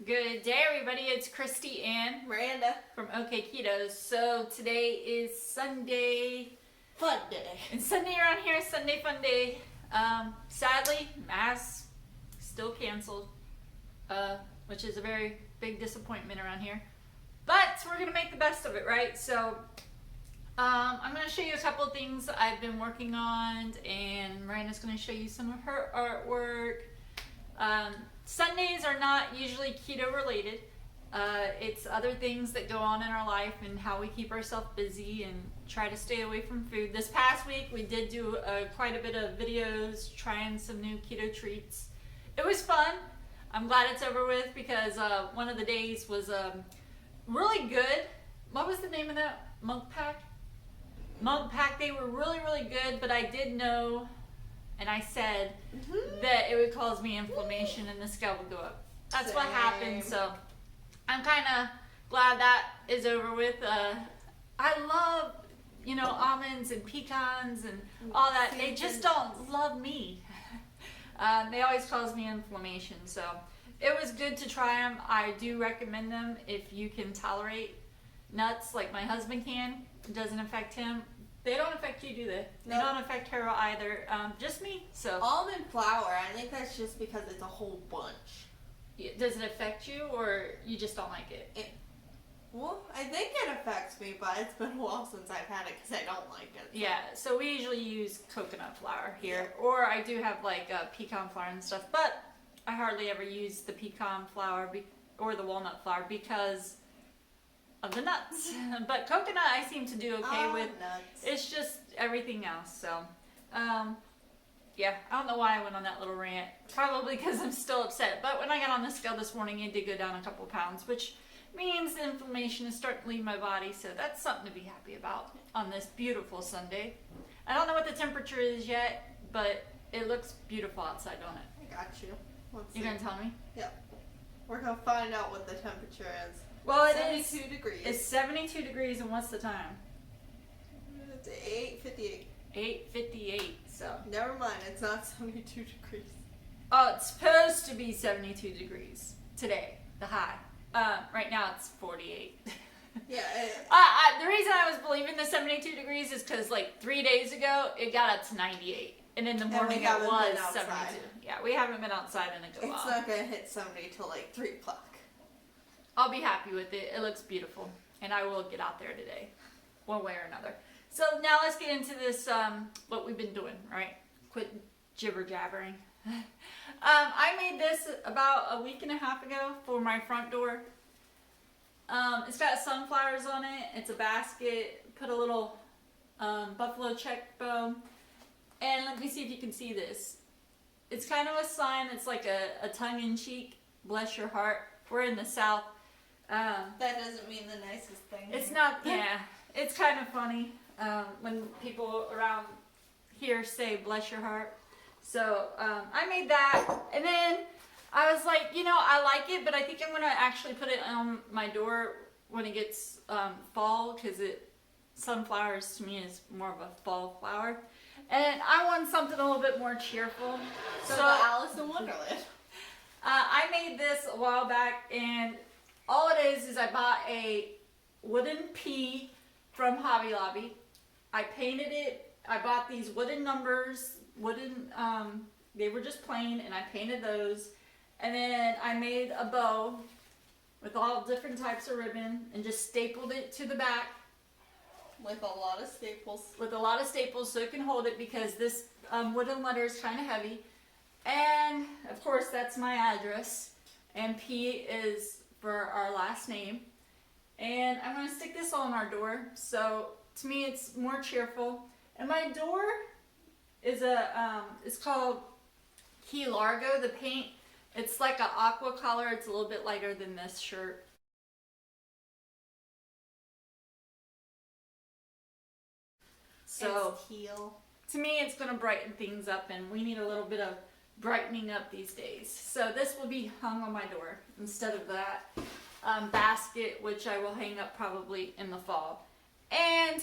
Good day, everybody. It's Kristy and Miranda. from OKketOH. So today is Sunday. Fun day. It's Sunday around here. Sunday fun day. Sadly, Mass still canceled, which is a very big disappointment around here. But we're gonna make the best of it, right? So I'm gonna show you a couple of things I've been working on, and Miranda's gonna show you some of her artwork. Sundays are not usually keto related. It's other things that go on in our life and how we keep ourselves busy and try to stay away from food. This past week we did do quite a bit of videos trying some new keto treats. It was fun. I'm glad it's over with because one of the days was really good. What was the name of that? Monk Pack? Monk Pack. They were really, really good, but I did know, and I said that it would cause me inflammation and the scale would go up. That's what happened, so I'm kind of glad that is over with. I love, almonds and pecans and all that. They just don't love me. They always cause me inflammation, so it was good to try them. I do recommend them if you can tolerate nuts like my husband can. It doesn't affect him. They don't affect you, do they? They don't affect her either. Just me. So almond flour, I think that's just because it's a whole bunch. Does it affect you, or you just don't like it? Well, I think it affects me, but it's been a while since I've had it because I don't like it. So. Yeah, so we usually use coconut flour here, or I do have like pecan flour and stuff, but I hardly ever use the pecan flour or the walnut flour because of the nuts. But coconut I seem to do okay with. Nuts. It's just everything else. So yeah, I don't know why I went on that little rant. Probably because I'm still upset. But when I got on the scale this morning, it did go down a couple pounds, which means the inflammation is starting to leave my body. So that's something to be happy about on this beautiful Sunday. I don't know what the temperature is yet, but it looks beautiful outside, don't it? I got you. You gonna tell me? Yep. We're gonna find out what the temperature is. Well, it 72 degrees. It's 72 degrees, and what's the time? It's 8:58. 8:58. So never mind. It's not 72 degrees. oh, it's supposed to be 72 degrees today, the high. Right now it's 48. Yeah. The reason I was believing the 72 degrees is because like 3 days ago it got up to 98, and in the morning it was 72. Yeah, we haven't been outside in a good while. It's not gonna hit 70 till like 3 o'clock. I'll be happy with it. It looks beautiful, and I will get out there today, one way or another. So now let's get into this, what we've been doing, right? Quit jibber-jabbering. I made this about a week and a half ago for my front door. It's got sunflowers on it. It's a basket. Put a little buffalo check bow. And let me see if you can see this. It's kind of a sign that's like a tongue-in-cheek, bless your heart. We're in the South. That doesn't mean the nicest thing. It's not, yeah. It's kind of funny when people around here say bless your heart. So I made that, and then I was like, I like it, but I think I'm going to actually put it on my door when it gets fall, because sunflowers to me is more of a fall flower. And I want something a little bit more cheerful. So Alice in Wonderland. I made this a while back, and all it is I bought a wooden pea from Hobby Lobby. I painted it. I bought these wooden numbers, they were just plain, and I painted those. And then I made a bow with all different types of ribbon and just stapled it to the back. With a lot of staples. With a lot of staples so it can hold it, because this wooden letter is kind of heavy. And of course that's my address, and P is for our last name. And I'm going to stick this on our door, so to me it's more cheerful. And my door is it's called Key Largo, the paint. It's like an aqua color. It's a little bit lighter than this shirt. So it's teal. To me it's going to brighten things up, and we need a little bit of brightening up these days. So this will be hung on my door instead of that basket, which I will hang up probably in the fall. And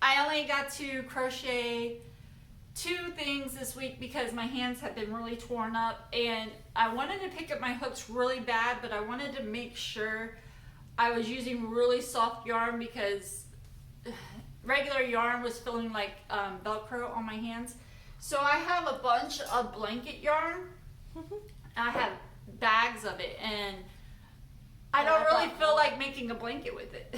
I only got to crochet two things this week because my hands have been really torn up, and I wanted to pick up my hooks really bad, but I wanted to make sure I was using really soft yarn because regular yarn was feeling like Velcro on my hands. So I have a bunch of blanket yarn. I have bags of it, and I don't really feel like making a blanket with it.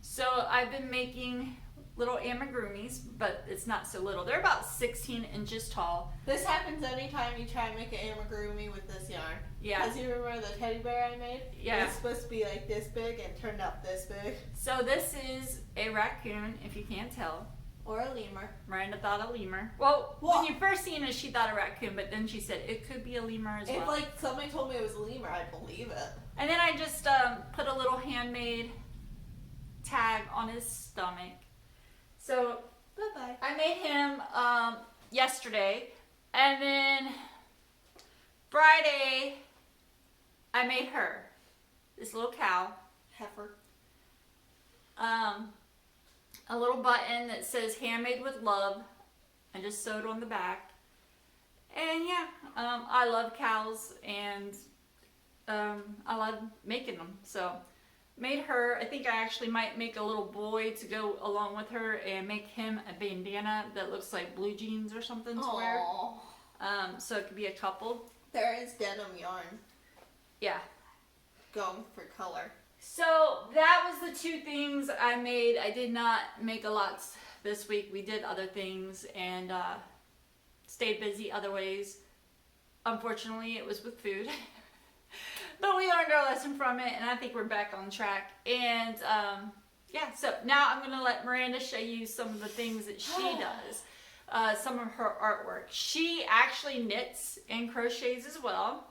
So I've been making little amigurumis, but it's not so little. They're about 16 inches tall. This happens anytime you try and make an amigurumi with this yarn. Yeah. Because you remember the teddy bear I made? Yeah. It's supposed to be like this big and turned out this big. So this is a raccoon, if you can't tell. Or a lemur. Miranda thought a lemur. Well, when you first seen it, she thought a raccoon, but then she said it could be a lemur as well. If like somebody told me it was a lemur, I'd believe it. And then I just put a little handmade tag on his stomach. So Bye-bye. I made him yesterday, and then Friday I made her, this little cow. Heifer. A little button that says handmade with love. I just sewed on the back. And yeah, I love cows, and I love making them. So made her. I think I actually might make a little boy to go along with her and make him a bandana that looks like blue jeans or something to wear. So it could be a couple. There is denim yarn Yeah. going for color. So that was the two things I made. I did not make a lot this week. We did other things and stayed busy other ways. Unfortunately, it was with food. But we learned our lesson from it, and I think we're back on track. And yeah, so now I'm going to let Miranda show you some of the things that she does. Some of her artwork. She actually knits and crochets as well.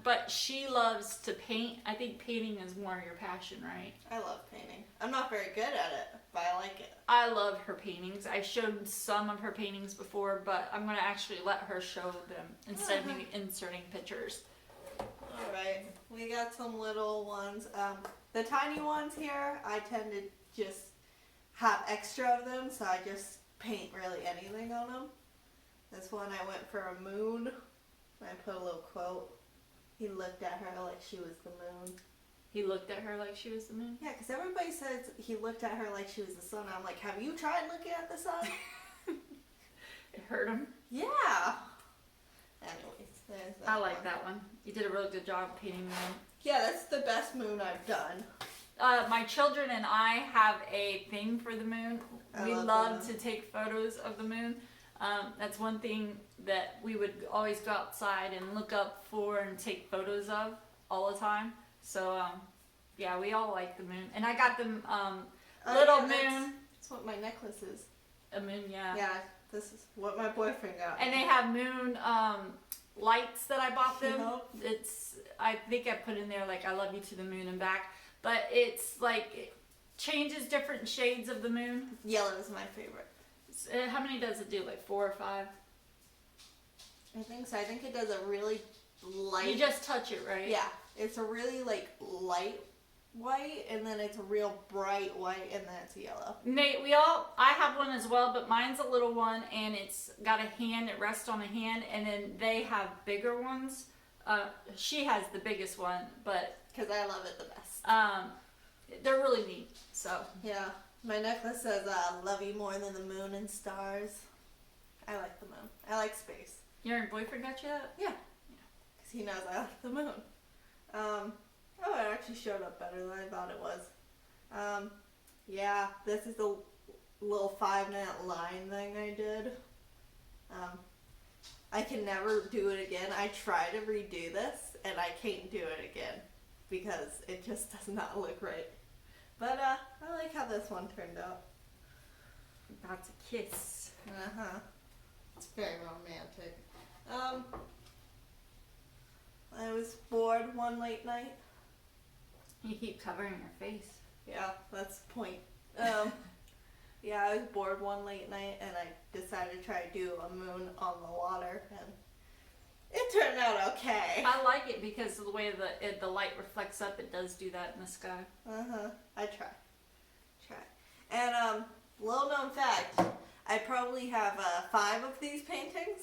But she loves to paint. I think painting is more your passion, right? I love painting. I'm not very good at it, but I like it. I love her paintings. I showed some of her paintings before, but I'm going to actually let her show them instead of me inserting pictures. Alright, we got some little ones. The tiny ones here, I tend to just have extra of them, so I just paint really anything on them. This one I went for a moon. I put a little quote. He looked at her like she was the moon. He looked at her like she was the moon? Yeah, because everybody says he looked at her like she was the sun. I'm like, have you tried looking at the sun? It hurt him. Yeah. Anyways, there's that I like one. that one. You did a really good job painting them. Yeah, that's the best moon I've done. My children and I have a thing for the moon. We love to take photos of the moon. That's one thing that we would always go outside and look up for and take photos of all the time. So, yeah, we all like the moon. And I got them little moon. That's what my necklace is. A moon, yeah. Yeah, this is what my boyfriend got. And they have moon lights that I bought them. Yep. I think I put in there like I love you to the moon and back. But it's like it changes different shades of the moon. Yellow is my favorite. How many does it do? Like 4 or 5? I think so. I think it does a really light. You just touch it, right? Yeah, it's a really like light white, and then it's a real bright white, and then it's yellow. Nate, I have one as well, but mine's a little one, and it's got a hand. It rests on a hand, and then they have bigger ones. She has the biggest one, but because I love it the best. They're really neat. So yeah. My necklace says, love you more than the moon and stars. I like the moon. I like space. Your boyfriend got you that? Yeah. Because he knows I like the moon. Oh, it actually showed up better than I thought it was. Yeah, this is the little 5-minute line thing I did. I can never do it again. I try to redo this, and I can't do it again. Because it just does not look right. But, I like how this one turned out. About to kiss. Uh-huh. It's very romantic. I was bored one late night. You keep covering your face. Yeah, that's the point. Yeah, I was bored one late night, and I decided to try to do a moon on the water, and it turned out okay. I like it because of the way the light reflects up. It does do that in the sky. I try. And little known fact, I probably have 5 of these paintings.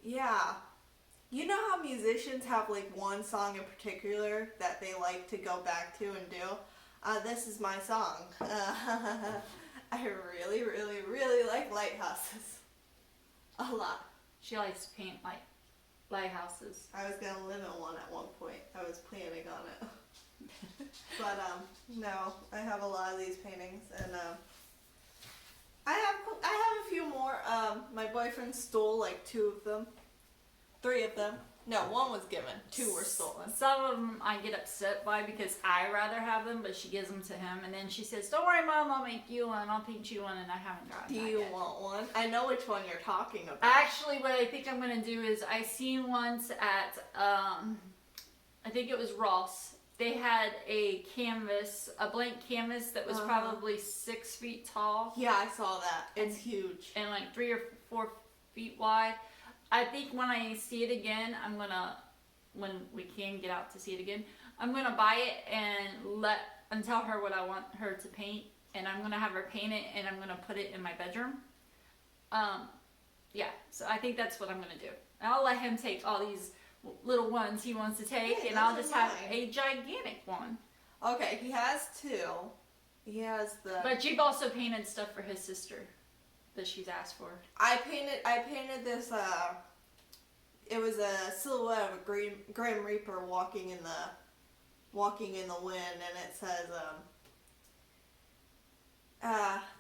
Yeah. You know how musicians have like one song in particular that they like to go back to and do? This is my song. I really, really, really like lighthouses. A lot. She likes to paint like lighthouses. I was gonna live in one at one point. I was planning on it. But no, I have a lot of these paintings, and I have a few more. My boyfriend stole like 2 of them. 3 of them. No, 1 was given. 2 were stolen. Some of them I get upset by because I rather have them, but she gives them to him, and then she says, "Don't worry, Mom, I'll make you one. I'll paint you one," and I haven't gotten Do that you yet. want one? I know which one you're talking about. Actually, what I think I'm gonna do is I seen once at I think it was Ross. They had a canvas, a blank canvas that was probably 6 feet tall. Yeah, I saw that. It's huge. And like 3 or 4 feet wide. I think when I see it again, I'm gonna, when we can get out to see it again, I'm gonna buy it and tell her what I want her to paint, and I'm gonna have her paint it, and I'm gonna put it in my bedroom. Yeah, so I think that's what I'm gonna do. And I'll let him take all these little ones he wants to take, Yeah, and I'll those just are have mine. a gigantic one. Okay, he has 2. He has the. But you've also painted stuff for his sister that she's asked for. I painted this. It was a silhouette of a Grim Reaper walking in the wind, and it says,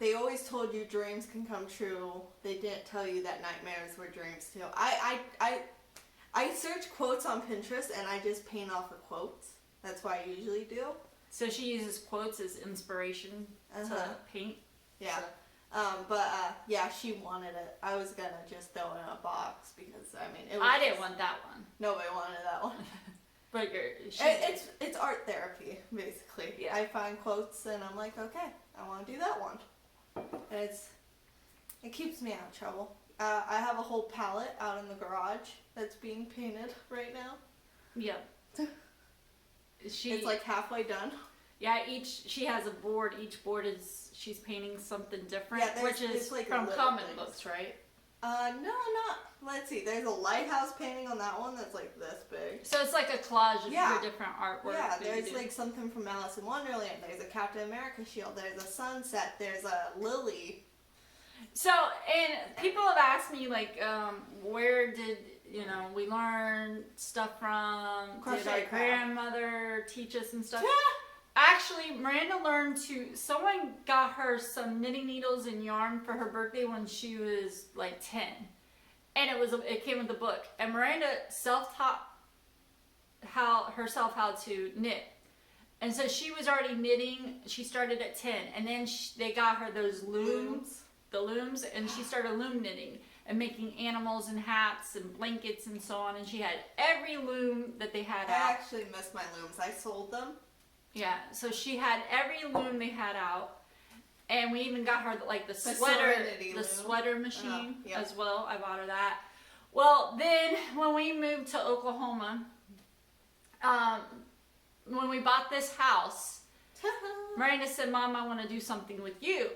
they always told you dreams can come true. They didn't tell you that nightmares were dreams too. I search quotes on Pinterest, and I just paint off the quotes. That's what I usually do. So she uses quotes as inspiration to paint. Yeah. So. Yeah, she wanted it. I was gonna just throw it in a box because it was. I didn't want that one. Nobody wanted that one. But It's art therapy basically. Yeah. I find quotes and I'm like, okay, I want to do that one. And it keeps me out of trouble. I have a whole palette out in the garage that's being painted right now. Yep. It's like halfway done. Yeah, she has a board. Each board she's painting something different, Yeah, which is like from little comic things. books, right? No, not. Let's see. There's a lighthouse painting on that one that's like this big. So it's like a collage of Yeah. your different artwork. Yeah, that you there's do. like something from Alice in Wonderland. There's a Captain America shield. There's a sunset. There's a lily. So, and people have asked me like, where did we learn stuff from? Did Crochet our craft. grandmother teach us and stuff? Actually, Miranda learned someone got her some knitting needles and yarn for her birthday when she was like 10. And it came with the book. And Miranda self-taught herself how to knit. And so she was already knitting. She started at 10. And then they got her those looms, and she started loom knitting and making animals and hats and blankets and so on. And she had every loom that they had I out. actually miss my looms. I sold them. Yeah, so she had every loom they had out, and we even got her the Serenity the loom. sweater machine yeah. as well. I bought her that. Well, then when we moved to Oklahoma, when we bought this house, Miranda said, "Mom, I want to do something with you."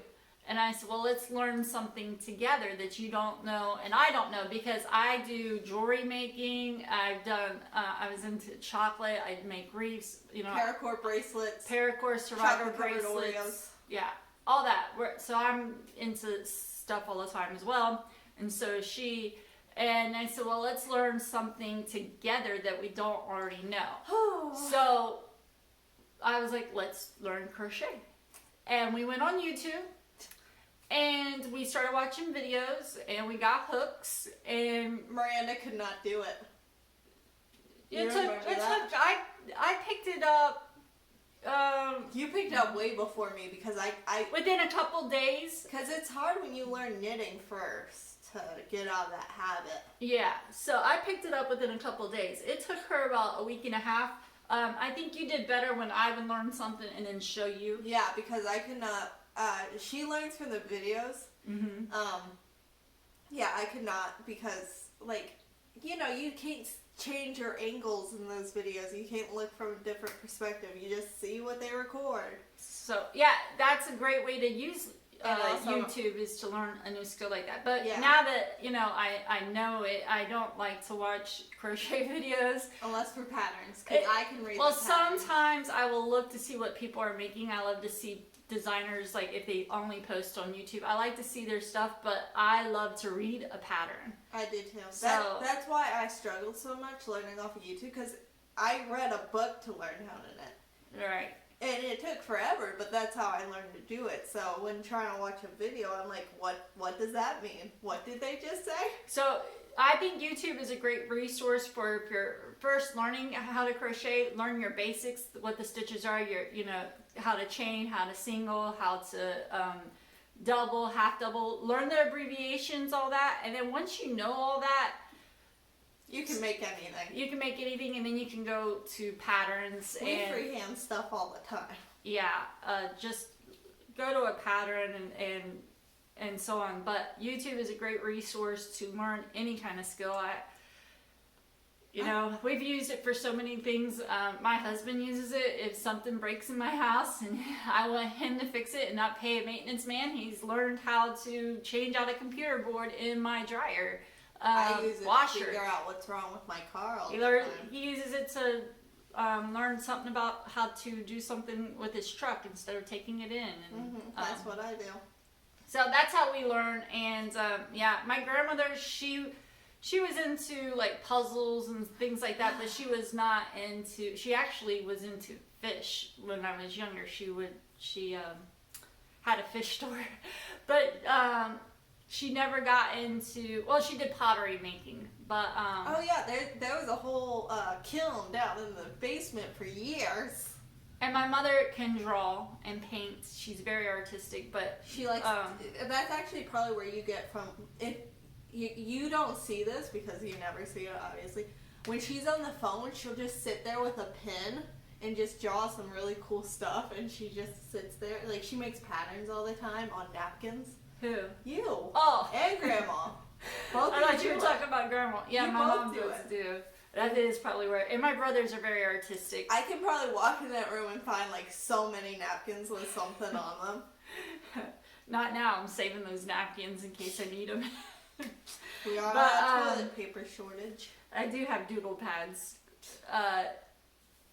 And I said, well, let's learn something together that you don't know and I don't know, because I do jewelry making. I've done, I was into chocolate. I make wreaths, Paracord bracelets. paracord survivor chocolate-covered bracelets. Oreos. Yeah, all that. So I'm into stuff all the time as well. And so and I said, well, let's learn something together that we don't already know. So I was like, let's learn crochet. And we went on YouTube. And we started watching videos, and we got hooks, and Miranda could not do it. I picked it up. You picked it up way before me because I Within a couple days. because it's hard when you learn knitting first to get out of that habit. Yeah, so I picked it up within a couple days. It took her about a week and a half. I think you did better when I would learn something and then show you. Yeah, because I could not. She learns from the videos. Mm-hmm. Yeah, I could not because, you can't change your angles in those videos. You can't look from a different perspective. You just see what they record. So, yeah, that's a great way to use And also- YouTube is to learn a new skill like that. But Yeah. now that, you know, I know it, I don't like to watch crochet videos. Unless for patterns, because I can read Well, the patterns. sometimes I will look to see what people are making. I love to see designers, like if they only post on YouTube. I like to see their stuff, but I love to read a pattern. I did too. So- That's why I struggled so much learning off of YouTube, because I read a book to learn how to knit. Right. And it took forever, but that's how I learned to do it. So when trying to watch a video, I'm like, what does that mean? What did they just say? So I think YouTube is a great resource for if you're first learning how to crochet, learn your basics, what the stitches are, you know, how to chain, how to single, how to double, half double, learn the abbreviations, all that. And then once you know all that, You can make anything. you can make anything, and then you can go to patterns We and freehand stuff all the time. yeah, just go to a pattern and so on. But YouTube is a great resource to learn any kind of skill. You know, we've used it for so many things. My husband uses it if something breaks in my house and I want him to fix it and not pay a maintenance man. He's learned how to change out a computer board in my dryer. I use it washer. to figure out what's wrong with my car all He, the learned, time. he uses it to learn something about how to do something with his truck instead of taking it in. And, That's what I do. So that's how we learn. And yeah, my grandmother, she was into like puzzles and things like that, but she was not into. She actually was into fish when I was younger. She had a fish store, but she never got into. Well, she did pottery making, but Oh yeah, there was a whole kiln down in the basement for years. and my mother can draw and paint. She's very artistic, but She likes. That's actually probably where you get from. If you don't see this because you never see it, obviously. When she's on the phone, she'll just sit there with a pen and just draw some really cool stuff, and she just sits there. Like, she makes patterns all the time on napkins. who? You. Oh, And Grandma. Both I of thought you were do talking about grandma. Yeah, You my both mom do does it. too. That is probably where. And my brothers are very artistic. I can probably walk in that room and find, like, so many napkins with something on them. Not now. I'm saving those napkins in case I need them. We are But, on a toilet paper shortage. I do have doodle pads.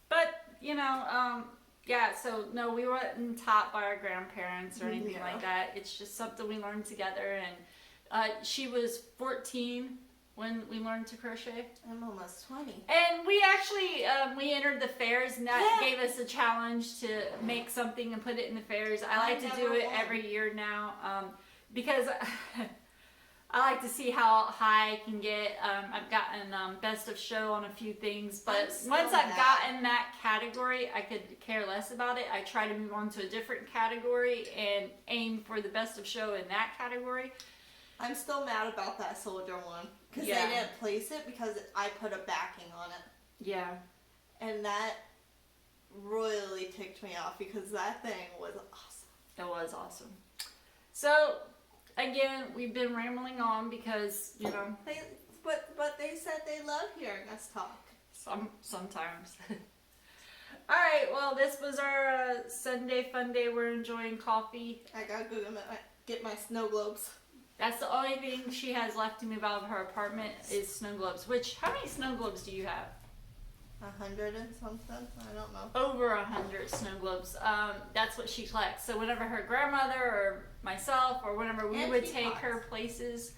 But, you know, yeah, so no, we weren't taught by our grandparents or anything Yeah. like that. It's just something we learned together. And she was 14 when we learned to crochet. I'm almost 20. And we actually, we entered the fairs, and that Yeah. gave us a challenge to make something and put it in the fairs. I like to do never it won. every year now, because I like to see how high I can get. I've gotten best of show on a few things, I'm but still once I've bad. gotten that category, I could care less about it. I try to move on to a different category and aim for the best of show in that category. I'm still mad about that soldier one. Because Yeah. they didn't place it because I put a backing on it. Yeah. And that royally ticked me off because that thing was awesome. It was awesome. So, again, we've been rambling on because, you know, But they said they love hearing us talk. sometimes. All right, well, this was our Sunday fun day. We're enjoying coffee. I gotta go get my snow globes. That's the only thing she has left to move out of her apartment is snow globes. Which, how many snow globes do you have? 100 and something? I don't know. Over 100 snow globes. That's what she collects. So whenever her grandmother or myself or whenever we And would teapots. take her places,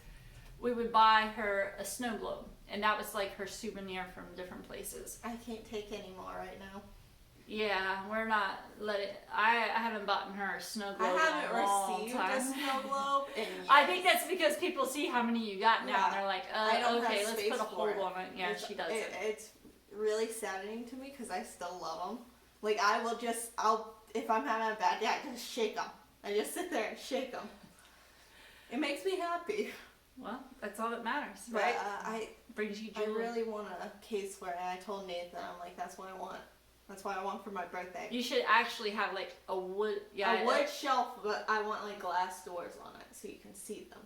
we would buy her a snow globe. And that was like her souvenir from different places. I can't take any more right now. Yeah, we're not I haven't bought her a snow I globe in haven't a long received time. a snow globe in years. I think that's because people see how many you got now. Yeah. And they're like, I don't okay, have let's space put a for hold it. on it. Yeah, she does it. It's really saddening to me because I still love them. Like, if I'm having a bad day, I just shake them. I just sit there and shake them. It makes me happy. Well, that's all that matters, But right? Brings you joy. I really want a case where, and I told Nathan, I'm like, that's what I want. That's what I want for my birthday. You should actually have like a wood. Yeah, A wood shelf, but I want like glass doors on it so you can see them.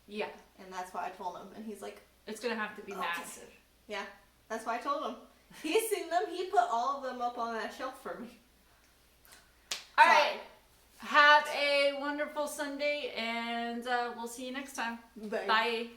Yeah, And that's what I told him. And he's like, it's gonna have to be Okay. massive. yeah, that's what I told him. He's seen them. He put all of them up on that shelf for me. All Sorry. right. Have a wonderful Sunday, and we'll see you next time. Bye. Bye.